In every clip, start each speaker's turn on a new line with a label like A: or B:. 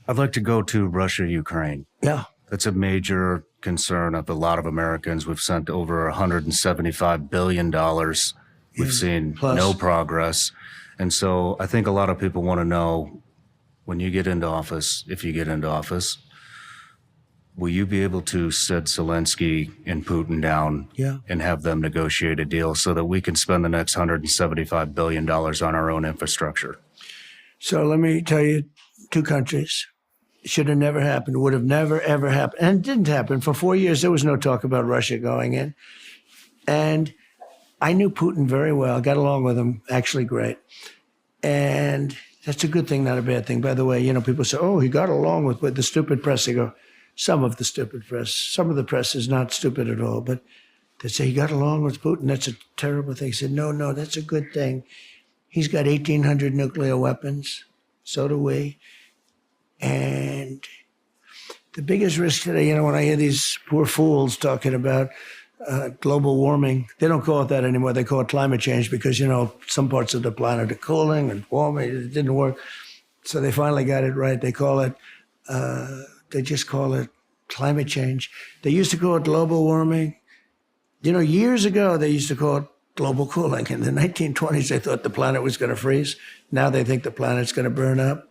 A: I'd like to go to Russia, Ukraine.
B: Yeah.
A: That's a major concern of a lot of Americans. We've sent over $175 billion. We've seen
B: Plus.
A: no progress. And so I think a lot of people want to know, when you get into office, if you get into office, will you be able to sit Zelensky and Putin down and have them negotiate a deal so that we can spend the next $175 billion on our own infrastructure?
B: So let me tell you, two countries. Should have never happened, would have never, ever happened. And it didn't happen. For 4 years, there was no talk about Russia going in. And I knew Putin very well, got along with him actually great. And that's a good thing, not a bad thing. By the way, you know, people say, oh, he got along with the stupid press. They go, some of the stupid press. Some of the press is not stupid at all. But they say he got along with Putin. That's a terrible thing. He said, no, that's a good thing. He's got 1,800 nuclear weapons. So do we. And the biggest risk today, you know, when I hear these poor fools talking about global warming, they don't call it that anymore. They call it climate change because, you know, some parts of the planet are cooling and warming. It didn't work. So they finally got it right. They call it, they just call it climate change. They used to call it global warming. You know, years ago, they used to call it global cooling. In the 1920s, they thought the planet was going to freeze. Now they think the planet's going to burn up.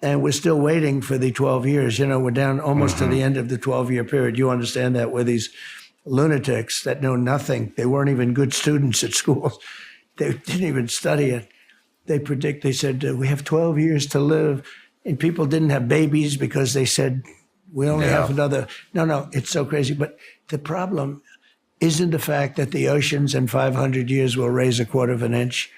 B: And we're still waiting for the 12 years. You know, we're down almost to the end of the 12-year period. You understand that, where these lunatics that know nothing, they weren't even good students at school. They didn't even study it. They said, we have 12 years to live. And people didn't have babies because they said, we only have another. No, it's so crazy. But the problem isn't the fact that the oceans in 500 years will raise a quarter of an inch.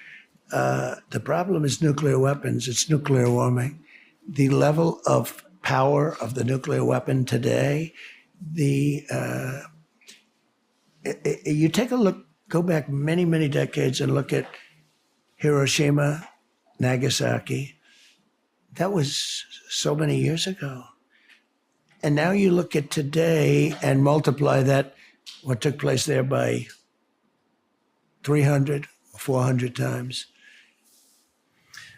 B: The problem is nuclear weapons. It's nuclear warming. The level of power of the nuclear weapon today, you take a look, go back many, many decades and look at Hiroshima, Nagasaki. That was so many years ago. And now you look at today and multiply that, what took place there, by 300, 400 times.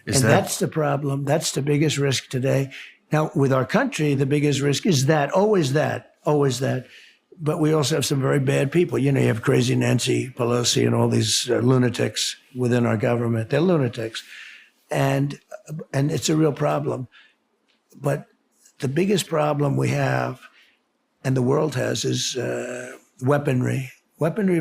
B: That's the problem. That's the biggest risk today. Now, with our country, the biggest risk is always that. But we also have some very bad people. You know, you have crazy Nancy Pelosi and all these lunatics within our government. They're lunatics. And it's a real problem. But the biggest problem we have, and the world has, is weaponry. Weaponry